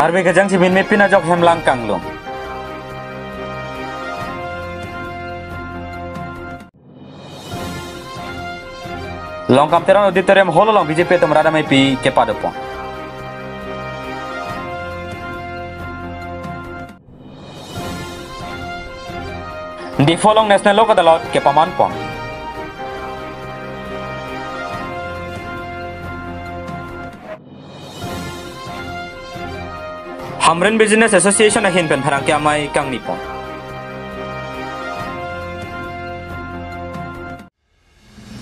harbe kejang simin me pina jok hem lang kanglong long kamteran auditorium holo long BJP tom rada mai pi ke padopon di folong national lok adalat ke pamanpon Hamren Business Association ahin pen pharang ke amai kang nipon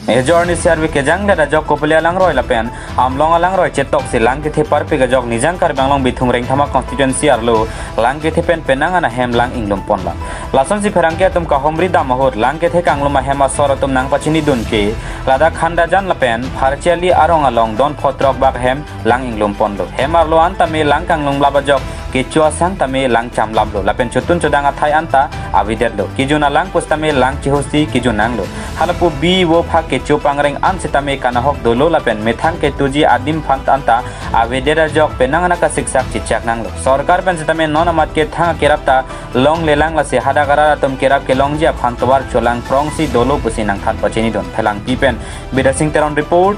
Ejorni serve ke jang da jok koplia lang roi lapen amlong alang roi chetok si lang ke thepar pe jok nijang kar banglong bithung reng thama constituency arlo lang ke thepen penang ana hem lang inglom pon la lason si pharang ke tum ka homri da mahot lang ke the kanglom ma hem asor tum nang pachini dun ke lada khanda jan lapen pharcheli arong along don photrok bak hem lang inglom pon lo hem arlo anta me lang kanglong laba jok ke chua sang tame lang cham lablo lapen chutun chodang athai anta avidet lo kijuna lang pustame lang chihosi kijunang lo halapu bi wo pha ke chupangreng an sitame kana hok dolo lapen methang ke tuji adim phant anta avedera jok penang ana ka siksak chichak nang lo sarkar pen sitame non amat ke thang kerapta long lelang la se hada gara tum kerap ke long jia phantwar cholang prongsi dolo pusi nang than pachini don phelang pipen bida sing teron report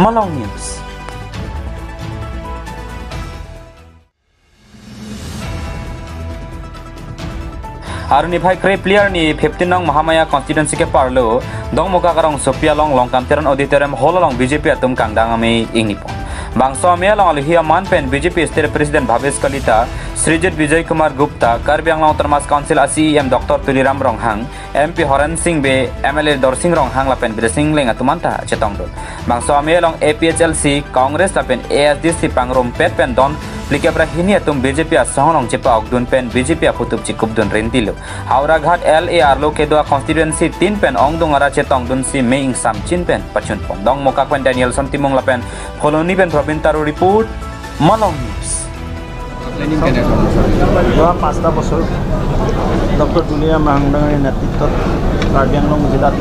Malong News Aruni bhai kre player ni 15 nong Mahamaya constituency ke parlo dong moka karong Sophia long kamteran auditorium hall long BJP atum kangdang ame ingnipo bangso ame long alhia man pen BJP state president Bhavesh Kalita Srijit Vijay Kumar Gupta Karbiang long Termas Council ACEM Dr Tuliram Ronghang MP Horan Singh be MLA Dorsing Ronghang lapen Bidasing leng atumanta chetong do bangso ame long APHLC Congress lapen ASDC pangrom pet pen don Likapra hini atum BJP asahonong cepa ogdun pen BJP aputup cikup dun rentilo Haura Ghat LAR lo kedua constituency 3 pen ongdung ara cetong dun si Meing Samchin pen pachun pon dong moka pen Daniel Sontimong la pen Koloni pen Robintaru report Malong News যোৱা 5টা বছৰ doctor Tuliram ৰাংডাঙৰ নেতৃত্বত কাৰ্বি আংলং জিলাত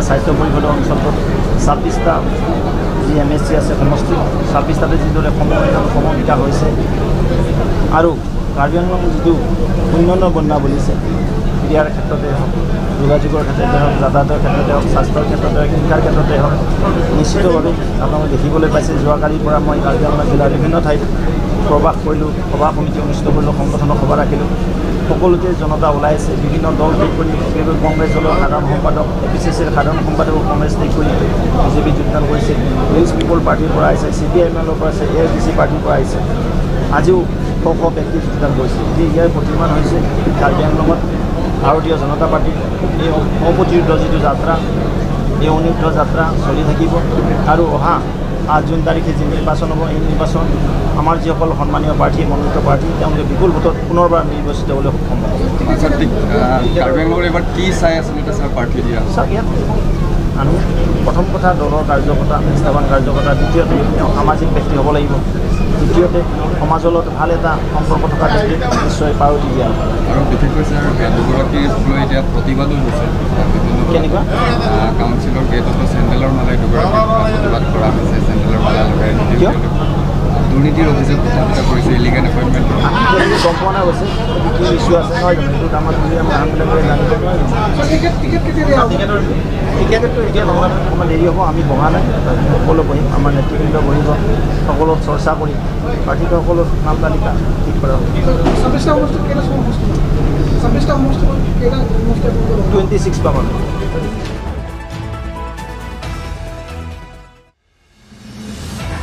স্বাস্থ্য পৰিষদৰ অঞ্চলটোত 26টা যি MSC আছে সমষ্টি 26টাতে যিদৰে সমবিকা হৈছে আৰু কাৰ্বি আংলং যিটো উন্নয়নৰ বন্যা বুলিছে ক্ৰীড়াৰ ক্ষেত্ৰতে হওক যোগাযোগৰ ক্ষেত্ৰতে হওক যাতায়াতৰ ক্ষেত্ৰতে হওক স্বাস্থ্যৰ ক্ষেত্ৰতে হওক শিক্ষাৰ ক্ষেত্ৰতে হওক নিশ্চিতভাৱে আপোনালোকে দেখিবলৈ পাইছে যোৱাকালিৰ পৰা মই কাৰ্বি আংলং জিলাৰ বিভিন্ন ঠাইত প্ৰবাস কৰিলোঁ সভা সমিতি অনুষ্ঠিত কৰিলোঁ সংগঠনৰ সভা ৰাখিলোঁ সকলোতে জনতা ওলাই আছে বিভিন্ন দল ঠিক কৰি কংগ্ৰেছ দলৰ সাধাৰণ সম্পাদক APCCৰ সাধাৰণ সম্পাদক কংগ্ৰেছ ঠিক কৰি BJP যোগদান কৰিছে উইলছ পিপল পাৰ্টিৰ পৰা আহিছে CPIMৰ পৰা আছে AFDC পাৰ্টিৰ পৰা আহিছে আজিও শ ব্যক্তি যোগদান কৰিছে যে ইয়াৰ প্ৰতিমান হৈছে কাৰ্বি আংলঙত ভাৰতীয় জনতা পাৰ্টীৰ এই অপ্ৰতিৰোধ যিটো যাত্ৰা এই অনিৰুদ্ধ যাত্ৰা চলি থাকিব আৰু অহা 8 জুন তাৰিখে যি নিৰ্বাচন হ'ব এই নিৰ্বাচন আমাৰ যিসকল সন্মানীয় প্ৰাৰ্থী মনোনীত প্ৰাৰ্থী তেওঁলোকে বিপুল ভোটত পুনৰবাৰ নিৰ্বাচিত হ'বলৈ সক্ষম হ'ব কাৰ্বি আংলঙৰ এবাৰ কি চাই আচলতে ছাৰ প্ৰাৰ্থী দিয়া আমি প্ৰথম কথা দলৰ কাৰ্যকৰ্তা নিষ্ঠাৱান কাৰ্যকৰ্তা দ্বিতীয়তে সামাজিক ব্যক্তি হ'ব লাগিব তৃতীয়তে সমাজৰ লগত ভাল এটা সম্পৰ্ক থকা ব্যক্তি নিশ্চয় প্ৰায়ৰিটি দিয়া আৰু বিশেষকৈ ছাৰ দুগৰাকীৰ লৈ এতিয়া প্ৰতিবাদো হৈছে কেনেকুৱা কাউন্সিলৰ গেটতো চেণ্ডেলৰ মালাই দুগৰাকী প্ৰতিবাদ কৰা হৈছে চেণ্ডেলৰ মালা লগাই দুৰ্নীতিৰ অভিযোগ উত্থাপিত কৰিছে ইলিগেল এপইণ্টমেণ্ট গম পোৱা নাই গৈছে কি ইছ্যু আছে নহয় জানো এইটো আমাৰ মানুহবিলাকে জানিব টিকেটটো এতিয়া নহয় অকণমান দেৰি হ'ব আমি বহা নাই সকলো বহিম আমাৰ নেতৃবৃন্দ বহিব সকলো চৰ্চা কৰি প্ৰাৰ্থীটো সকলো নাম তালিকা ঠিক কৰা হ'ব 26 পাব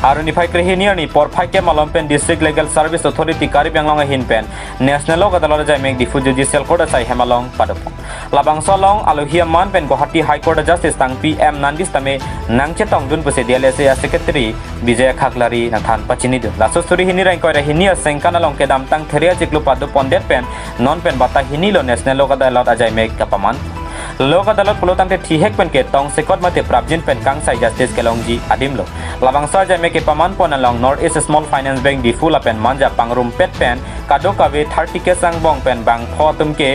Aruni phai krehiniar ni por phai ke malompen district legal service authority Karbi Anglong hinpen national lok adalor jai mek difu judicial court asai hemalong padopong labang solong alohia man pen Guwahati high court justice tang PM nandis tame nangche tongdun puse DLSA secretary Bijaya Khaklari nathan pachini du laso suri hini rank koi hinia sengkana long ke dam tang theria jiklu padu pondet pen non pen bata hini lo national lok adalor ajai mek kapaman Lok adalat pulau tangte tihek pen ke tong sekot mate prabjin pen kang sai justice kelongji adim lo labang sa jame ke paman pon along North East Small Finance Bank di full pen manja pangrum pet pen kadokabe 30 case ang bong pen bang photum ke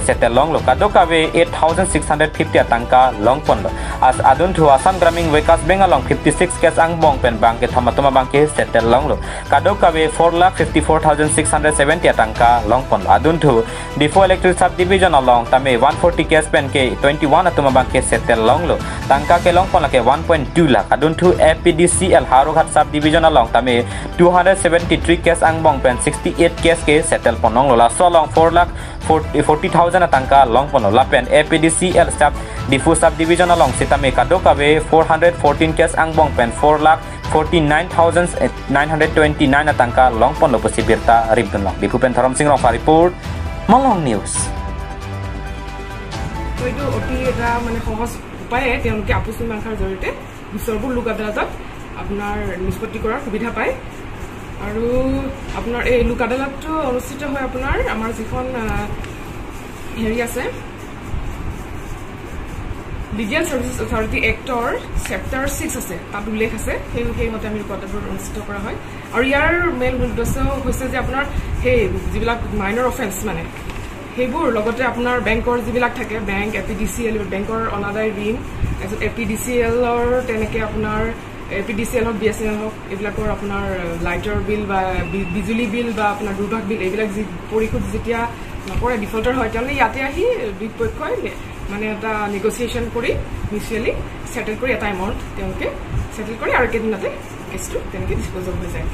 settle long lo kadokabe 8650 tangka long pon lo as adun thu Assam Gramin Vikas Bank along 56 case ang bong pen bang ke thamatuma bang ke settle long lo kadokabe 4,54,670 tangka long pon lo adun thu Difo Electric Subdivision along tame 140 case pen ke 21 atuma bang ke settle long lo tangka ke long pon la ke 1.2 lakh adun thu APDCL Harughat Subdivision along tame 273 case ang bong pen 68 case ke settle ponong lo la so long 4,40,000 tangka long pon lo la pen APDCL sub Difo Subdivision along sitame kadokabe 414 case ang bong pen 4,49,929 tangka long pon lo posibirta ribdun long Difu pen Tharam Singh Rongfa report Malong News এইটো অতি এটা মানে সহজ উপায়ে তেওঁলোকে আপোচ মীমাংসাৰ জৰিয়তে গোচৰবোৰ লোক আদালতত আপোনাৰ নিষ্পত্তি কৰাৰ সুবিধা পায় আৰু আপোনাৰ এই লোক আদালতটো অনুষ্ঠিত হয় আপোনাৰ আমাৰ যিখন হেৰি আছে লিগেল সাৰ্ভিসেস অথৰিটি এক্টৰ চেপ্টাৰ 6 আছে তাত উল্লেখ আছে সেই মতে আমি লোক আদালত অনুষ্ঠিত কৰা হয় আৰু ইয়াৰ মেইন উদ্দেশ্য হৈছে যে আপোনাৰ সেই যিবিলাক মাইনৰ অফেন্স মানে সেইবোৰ লগতে আপোনাৰ বেংকৰ যিবিলাক থাকে বেংক এপিডিসিএল বেংকৰ অনাদায় ঋণ এপিডিসিএলৰ তেনেকে আপোনাৰ এপিডিসিএলৰ বিএসএনএল হক এইবিলাকৰ আপোনাৰ লাইটৰ বিল বা বিজুলী বিল বা আপোনাৰ দুৰ্ভাগ বিল এইবিলাক যি পৰিশোধ যেতিয়া নকৰে ডিফল্টাৰ হয় তেনে ইয়াতে আহি দুই পক্ষই মানে এটা নেগোসিয়েশন কৰি মিউচুয়ালি সেটেল কৰি এটা এমাউন্ট তেওঁলোকে সেটেল কৰি আৰু কেদিনতে কেছটো তেনেকে ডিসপোজল হৈ যায়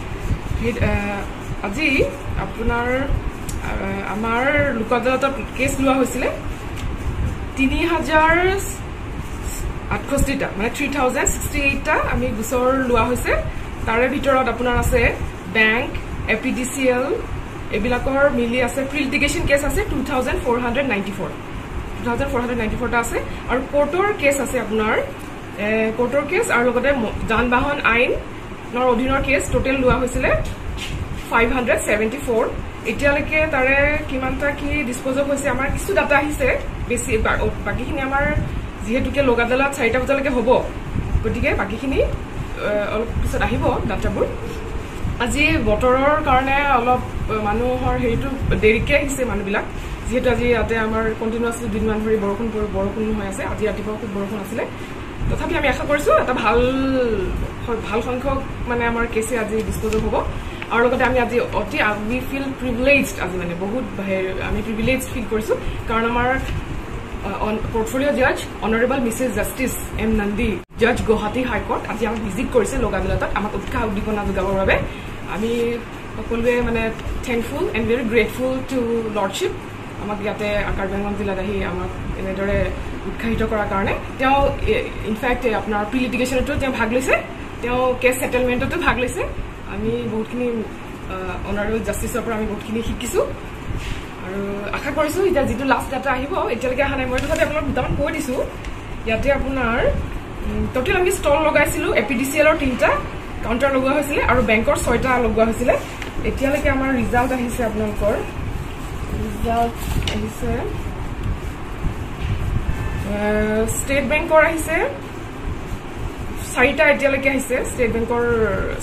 আজি আপোনাৰ আমাৰ লোক আদালতত কেছ লোৱা হৈছিলে 3,068টা মানে 3,068টা আমি গোচৰ লোৱা হৈছে তাৰে ভিতৰত আপোনাৰ আছে বেংক এপিডিসিএল এবিলাকৰ মিলি আছে প্ৰি লিটিগেশন কেছ আছে 2,494 টা আছে আৰু কোৰ্টৰ কেছ আছে আপোনাৰ কোৰ্টৰ কেছ আৰু লগতে যান বাহন আইনৰ অধীনৰ কেছ টোটেল লোৱা হৈছিলে 574 এতিয়ালৈকে তাৰে কিমানটা কি ডিসপোজল হৈছে আমাৰ কিছু ডাটা আহিছে বেছি বাকিখিনি আমাৰ যেহেতুকে লোক আদালত 4টা বজালৈকে হ'ব গতিকে বাকিখিনি অলপ পিছত আহিব ডাটাবোৰ আজি বতৰৰ কাৰণে অলপ মানুহৰ হেৰিটো দেৰিকে আহিছে মানুহবিলাক যেহেতু আজি ইয়াতে আমাৰ কন্টিনিউয়াসলি দিনমান ধৰি বৰষুণ হৈ আছে আজি ৰাতিপুৱা খুব বৰষুণ আছিলে তথাপি আমি আশা কৰিছো এটা ভাল সংখ্যক মানে আমাৰ কেছে আজি ডিসপোজল হ'ব আৰু লগতে আমি আজি অতি উই ফিল প্ৰিভিলেজড আজি মানে বহুত আমি প্ৰিভিলেজড ফিল কৰিছো কাৰণ আমাৰ portfolio judge honorable Mrs. Justice M. Nandi judge Guwahati High Court আজি আমাক ভিজিট কৰিছে লোক আদালতত আমাক উৎসাহ উদ্দীপনা যোগাবৰ বাবে আমি সকলোৱে মানে thankful and very grateful to lordship আমাক ইয়াতে কাৰ্বি আংলং জিলাত আহি আমাক এনেদৰে উৎসাহিত কৰাৰ কাৰণে তেওঁ ইনফ্যাক্ট আপোনাৰ প্ৰি লিটিগেশনতো তেওঁ ভাগ লৈছে তেওঁ কেছ সেটেলমেন্টতো ভাগ লৈছে আমি বহুতখিনি অনাৰেবল জাস্টিসৰ পৰা আমি বহুতখিনি শিকিছো আৰু আশা কৰিছো এটা যেটো লাষ্ট ডাটা আহিব এতিয়ালৈকে আহা নাই মই তথাপি আপোনাক দুটামান কৈ দিছো ইয়াতে আপোনাৰ টোটাল আমি ষ্টল লগাইছিলো এপিডিসিএলৰ 3টা কাউন্টাৰ লগোৱা হৈছিল আৰু বেংকৰ 6টা লগোৱা হৈছিল এতিয়ালৈকে আমাৰ ৰিজাল্ট আহিছে আপোনালোকৰ ৰিজাল্ট আহিছে ষ্টেট বেংকৰ আহিছে 4টা এতিয়ালৈকে আহিছে ষ্টেট বেংকৰ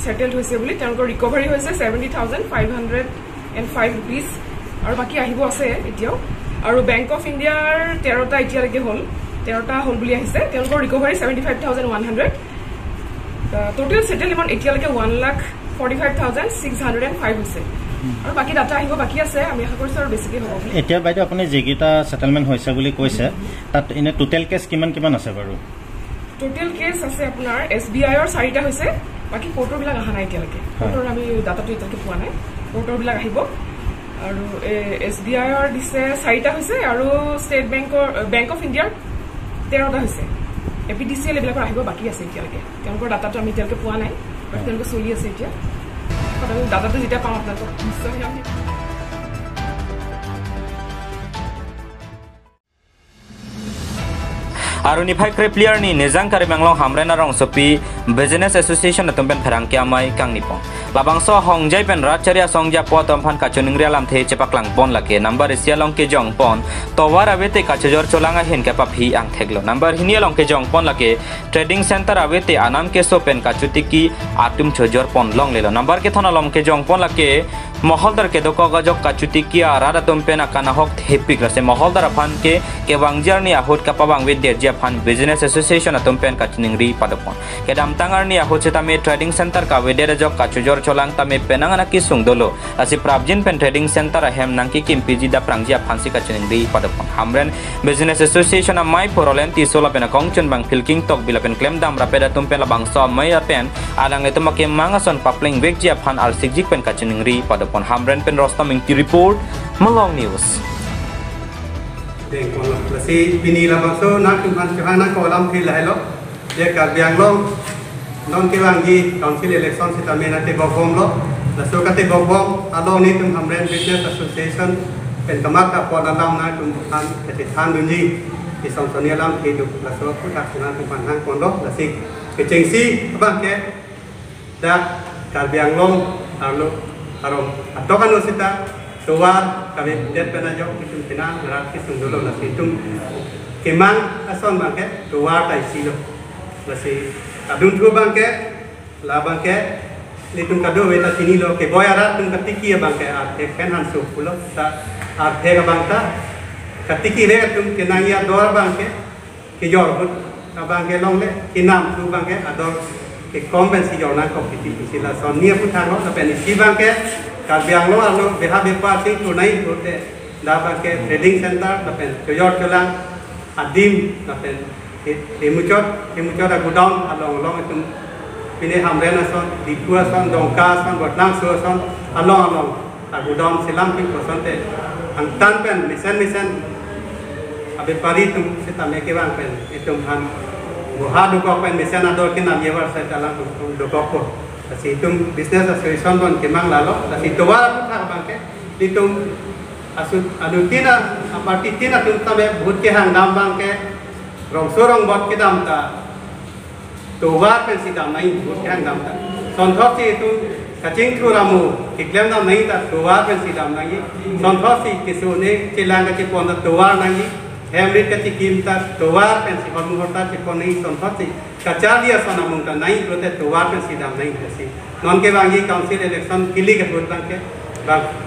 সেটেলড হৈছে বুলি তেওঁলোকৰ ৰিকভাৰি হৈছে 70,505 rupees আৰু বাকি আহিব আছে এতিয়াও আৰু বেংক অফ ইণ্ডিয়াৰ 13টা এতিয়ালৈকে হ'ল 13টা হ'ল বুলি আহিছে তেওঁলোকৰ ৰিকভাৰি 75,100 টোটাল সেটেল এমাউন্ট এতিয়ালৈকে 1,45,605 হৈছে আৰু বাকি ডাটা আহিব বাকি আছে আমি আশা কৰিছো আৰু বেছিকে হ'ব এতিয়া বাইদেউ আপুনি যেগিটা সেটেলমেন্ট হৈছে বুলি কৈছে তাত ইনে টোটাল কেছ কিমান আছে বাৰু টোটাল কেছ আছে আপোনাৰ SBI ৰ 4টা হৈছে বাকি কোৰ্টৰ বিলাক আহা নাই এতিয়ালৈকে কোৰ্টৰ আমি ডাটাটো এতিয়ালৈকে পোৱা নাই কোৰ্টৰ বিলাক আহিব আৰু SBI ৰ দিছে 4টা হৈছে আৰু ষ্টেট বেংক অফ ইণ্ডিয়াৰ 13টা হৈছে এপিডিসিএল এবিলাকৰ আহিব বাকি আছে এতিয়ালৈকে তেওঁলোকৰ ডাটাটো আমি এতিয়ালৈকে পোৱা নাই বাকি তেওঁলোকে চলি আছে এতিয়া আমি ডাটাটো যেতিয়া পাম আপোনালোকক নিশ্চয় আমি Aruni phai kre player ni nejang kari banglong hamrena rong sopi business association na tumpen pherang kya mai kang nipong labang so hongjai pen racharia songja po tomphan kachuning rialam the chepaklang pon lake number sialong ke jong pon towar avete kachojor cholanga hin ke papi ang theglo number hinialong ke jong pon lake trading center avete anam ke so pen kachutiki atum chojor pon long lelo number ke thona lom ke jong pon lake moholdar ke doko gajok kachutiki arada tumpen akana hok thepik rase moholdar aphan ke wangjar ni ahut kapawang widya japan business association atumpen kachuning ri padapon ke dam tangar ni ahut setame trading center ka widya jok kachojor cholang tame penangana ki sungdolo asi prabjin pen trading center ahem nangki kimpiji da prangja phansi kachuning ri padapon hamren business association a mai porolen ti sola pen kongchun bang filking tok bilapen claim dam rapeda tumpen labang so mai apen alang etumake mangason papling wek japan al sigjik pen kachuning ri padapon hamren pen rostaming ti report Malong News si bini la bangso nak tuhan johana ko lam thil hailo ye kar biang long non ke wangi council election sita mena te bogom lo la so ka te bogom alo ni tum hamren business association pen kamak ka pon alam na tum han te than dunji ki song sonia lam thi du la so ku tak na tum han kon lo la si ke cheng si ba ke da kar biang long alo arom atokan sita Tuwar kami lihat penajok itu tenang berat kisung dulu nasi itu kemang ason bangke tuwar tai silo nasi kadung tu bangke la bangke litung kado weta sini lo ke boy arat tung katiki ya bangke ate kenan su pulo ta ate ka bangta katiki le tung kenanya dor bangke ke jor pun bangke long le kinam tu bangke ador ke kompensi jorna kompetisi sila sonia putano tapi ni si bangke Kabiang lo alo beha bepa sing tunai hote dapat ke trading center tapi jojor kelang adim tapi dimucot ada gudang along itu ini hamren ason dikua son dongka son botlang son along gudang silam pin koson te angtan pen misen abe pari tum sita meke bang pen itu han buha dukok pen misen ador kinam yevar saya dalam dukok Kasi itong business association don kemang lalo, kasi tuwara po sa bangke, itong anutina, apartitina itong tabi, buhut ke hangdam bangke, rong bot ke dam ta, tuwara pen si dam na buhut ke hangdam ta. Sonthot si itong kaching kuramu, kiklem dam na ta, tuwara pen si dam na sonthot si kisune, chilang ka chipon ta tuwara na Hemrit ka chikim ta, tuwara pen si hormuhorta chipon na sonthot si, Kacalia sana mungkin naik berarti tuar pen sidang naik besi. Non ke bangi council election kili ke buat bangke.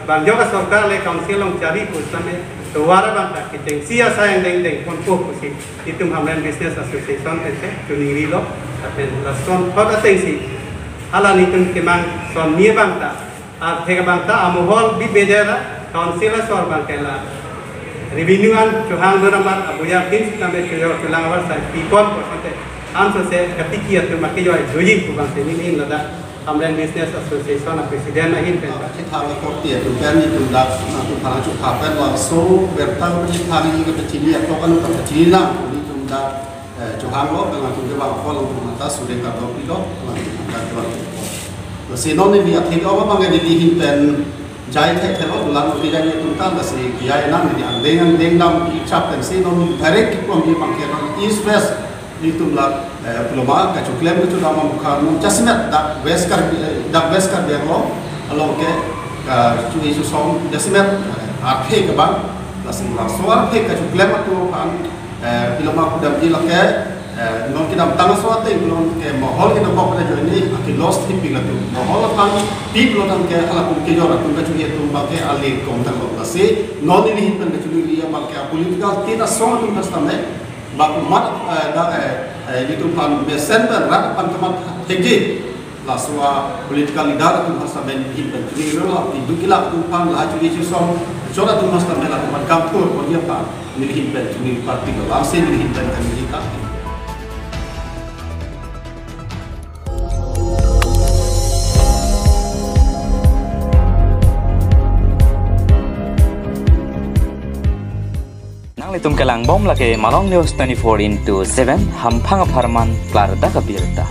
Bang juga sorkar le council long cari pusat me tuar bangka kita sia sayang deng konpo kusi. Itu hamlan business association ente tuniri lo. Tapi lason pada tengsi. Halan itu kemang son ni bangta. Artiga bangta amuhol bi bedera council sor bangke la. Revenuean cuhang beramat abuya pin sampai culang awal saya pipon pusat. Answer se katiki atau makai jauh jujur bukan ini lada hamren business association presiden ahin pen. Kita harus kopi itu kan itu dah nanti para cukai pen langsung bertang kita ini kita cili atau kan kita cili lah itu dah cukai lo dengan tu dia bawa kalau untuk mata sudah kalau itu nanti kita jual. Mesin ini dia tidak apa bangga dilihin pen jai kalau dalam tidak itu kan masih biaya enam ini dengan dendam icap pen mesin ini direct kita ambil bangkiran east west itu lah peloma kacuklem itu nama bukan jasmet dak weskar berlo kalau ke curi susong jasmet arpe ke bang langsung suar pe kacuklem itu kan peloma kuda bilang ke non kita tangga suatu belum ke mahal kita bawa pada jauh ini akhir lost tipi lah tu mahal kan tip lo kan ke alat pun kejar atau kacuri itu pakai alih kontak lo masih non ini hitam kacuri dia pakai politik tidak semua tu pasti Baku mat itu pan messenger rat pan teman tinggi lah semua political leader tu masa main hidup ni lah hidup kita tu pan lah jadi susah jodoh tu masa main lah teman kampur pun dia pan ni hidup ni parti lah sen ni hidup kan kita Itum kelang bom lake Malong News 24/7 hampang aparman klar da kabirta.